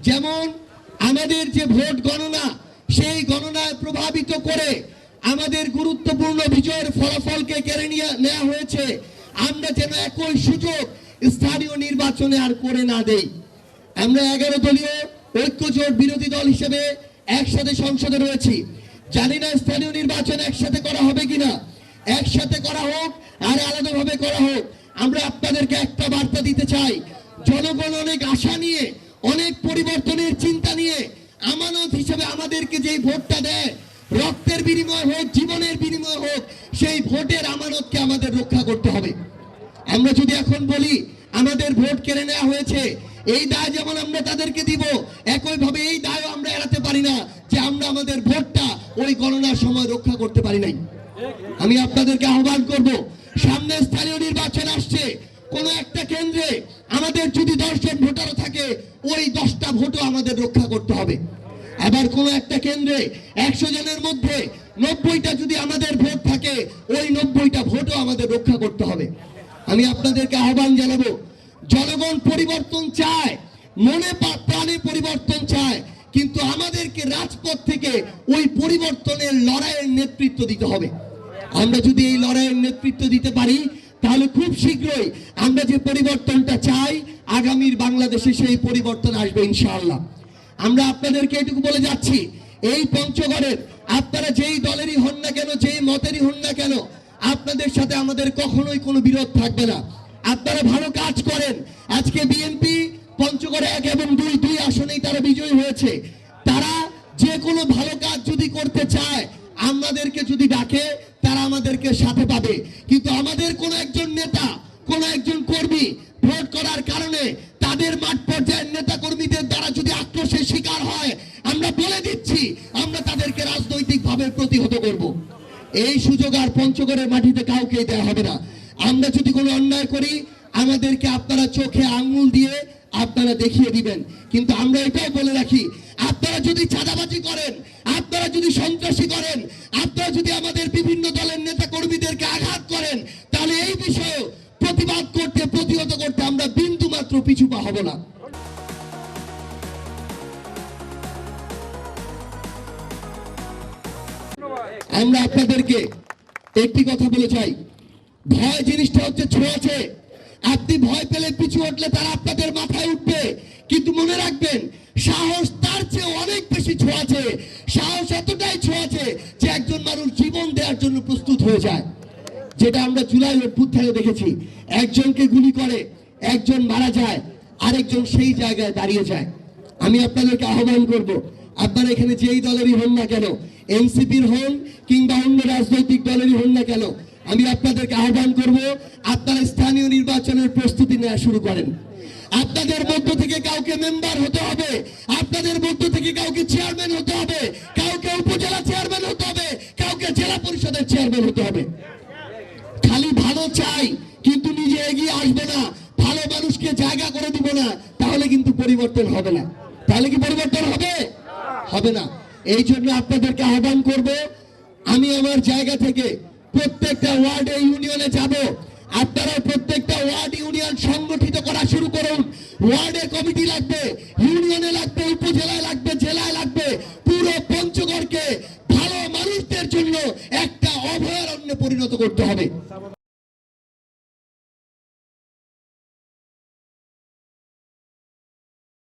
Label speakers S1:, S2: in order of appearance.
S1: যেমন আমাদের যে ভোট গণনা, সেই গণনায় প্রভাবিত করে আমাদের গুরুত্বপূর্ণ বিজয়ের ফলাফলকে কেড়ে নেওয়া হয়েছে। আমরা যেন একই সুযোগ স্থানীয় নির্বাচনে আর করে না দেই। আমরা 11 দলীয় ঐক্যজোট বিরোধী দল হিসেবে একসাথে সংসদে রয়েছি। জানি না স্থানীয় নির্বাচন একসাথে করা হবে কিনা। একসাথে করা হোক আর আলাদাভাবে করা হোক, আমরা আপনাদেরকে একটা বার্তা দিতে চাই। জনগণ অনেক আশা নিয়ে, অনেক পরিবর্তনের চিন্তা নিয়ে আমানত হিসেবে আমাদেরকে যে ভোটটা দেয়, রক্তের বিনিময় হোক, জীবনের বিনিময় হোক, সেই ভোটের আমানতকে আমাদের রক্ষা করতে হবে। আমরা যদি এখন বলি আমাদের ভোট কেড়ে নেওয়া হয়েছে, এই দায় যেমন আমরা তাদেরকে দিব, একইভাবে এই দায়ও আমরা এড়াতে পারি না যে আমরা আমাদের ভোটটা ওই গণনার সময় রক্ষা করতে পারি নাই। আমি আপনাদেরকে আহ্বান করব, সামনে স্থানীয় নির্বাচন আসছে, কোন একটা কেন্দ্রে আমাদের যদি 10 জন ভোটারও থাকে, ওই 10টা ভোটও আমাদের রক্ষা করতে হবে। আবার কোন একটা কেন্দ্রে 100 জনের মধ্যে 90টা যদি আমাদের ভোট থাকে, ওই 90টা ভোটও আমাদের রক্ষা করতে হবে। আমি আপনাদেরকে আহ্বান জানাবো, জনগণ পরিবর্তন চায়, মনে প্রাণে পরিবর্তন চায়, কিন্তু আমাদেরকে রাজপথ থেকে ওই পরিবর্তনের লড়াইয়ের নেতৃত্ব দিতে হবে। আমরা যদি এই লড়াইয়ের নেতৃত্ব দিতে পারি, তাহলে খুব শীঘ্রই আমরা যে পরিবর্তনটা চাই, আগামীর বাংলাদেশে সেই পরিবর্তন আসবে ইনশাআল্লাহ। আমরা আপনাদেরকে এটুকু বলে যাচ্ছি, এই পঞ্চগড়ের আপনারা যেই দলেরই হন না কেন, যেই মতেরই হন না কেন, আপনাদের সাথে আমাদের কখনোই কোনো বিরোধ থাকবে না। আপনারা ভালো কাজ করেন। আজকে বিএনপি পঞ্চগড়ে 1 এবং 2 আসনেই তারা বিজয়ী হয়েছে। তারা যে কোনো ভালো কাজ যদি করতে চায়, আমাদেরকে যদি ডাকে, তারা আমাদেরকে সাথে পাবে। কিন্তু আমাদের কোন একজন নেতা, কোন একজন কর্মী ভোট করার কারণে তাদের মাঠ পর্যায়ের নেতা কর্মীদের দ্বারা যদি আক্রোশের শিকার হয়, আমরা বলে দিচ্ছি আমরা তাদেরকে রাজনৈতিকভাবে প্রতিহত করব। এই সুযোগ আর পঞ্চগড়ের মাটিতে কাউকে দেওয়া হবে না। আমরা যদি কোনো অন্যায় করি, আমাদেরকে আপনারা চোখে আঙ্গুল দিয়ে আপনারা দেখিয়ে দিবেন। কিন্তু আমরা এটাও বলে রাখি, আপনারা যদি চাঁদাবাজি করেন, আপনারা যদি সন্ত্রাসী করেন, আপনারা যদি আমাদের বিভিন্ন দলের নেতা কর্মীদেরকে আঘাত করেন, তাহলে এই বিষয়ে প্রতিবাদ করতে, প্রতিহত করতে আমরা বিন্দু মাত্র পিছু পা হব না। আমরা আপনাদেরকে একটি কথা বলে চাই, ভয় জিনিসটা হচ্ছে ছোঁয়াচে। আপনি ভয় পেলে পিছু উঠলে তারা আপনাদের মাথায় উঠবে, কিন্তু মনে রাখবেন সাহস তার চেয়ে অনেক বেশি ছোঁয়াচে। সাহস এতটাই ছোঁয়াচে যে একজন মানুষ জীবন দেওয়ার জন্য প্রস্তুত হয়ে যায়। যেটা আমরা জুলাই অভ্যুত্থানে দেখেছি, একজনকে গুলি করে একজন মারা যায়, আরেকজন সেই জায়গায় দাঁড়িয়ে যায়। আমি আপনাদেরকে আহ্বান করব, আপনারা এখানে যেই দলেরই হন না কেন, এনসিপির হন কিংবা অন্য রাজনৈতিক দলেরই হন না কেন, আমি আপনাদেরকে আহ্বান করব, আপনারা স্থানীয় নির্বাচনের প্রস্তুতি নেওয়া শুরু করেন। আপনাদের মধ্য থেকে কাউকে মেম্বার হতে হবে, আপনাদের মধ্য থেকে কাউকে চেয়ারম্যান হতে হবে, কাউকে উপজেলা চেয়ারম্যান হতে হবে, কাউকে জেলা পরিষদের চেয়ারম্যান হতে হবে। খালি ভালো চাই কিন্তু নিজে এগিয়ে আসবে না, ভালো মানুষকে জায়গা করে দিব না, তাহলে কিন্তু পরিবর্তন হবে না। তাহলে কি পরিবর্তন হবে? হবে না। এই জন্য আপনাদেরকে আহ্বান করব, আমি আমার জায়গা থেকে প্রত্যেকটা ওয়ার্ডে, ইউনিয়নে যাব। আপনারা প্রত্যেকটা ওয়ার্ড, ইউনিয়ন সংগঠিত করা শুরু করুন। ওয়ার্ডে কমিটি লাগবে, ইউনিয়নে লাগবে, উপজেলায় লাগবে, জেলায় লাগবে। পুরো পঞ্চগড়কে ভালো মানুষদের জন্য একটা অভয়ারণ্যে পরিণত করতে হবে।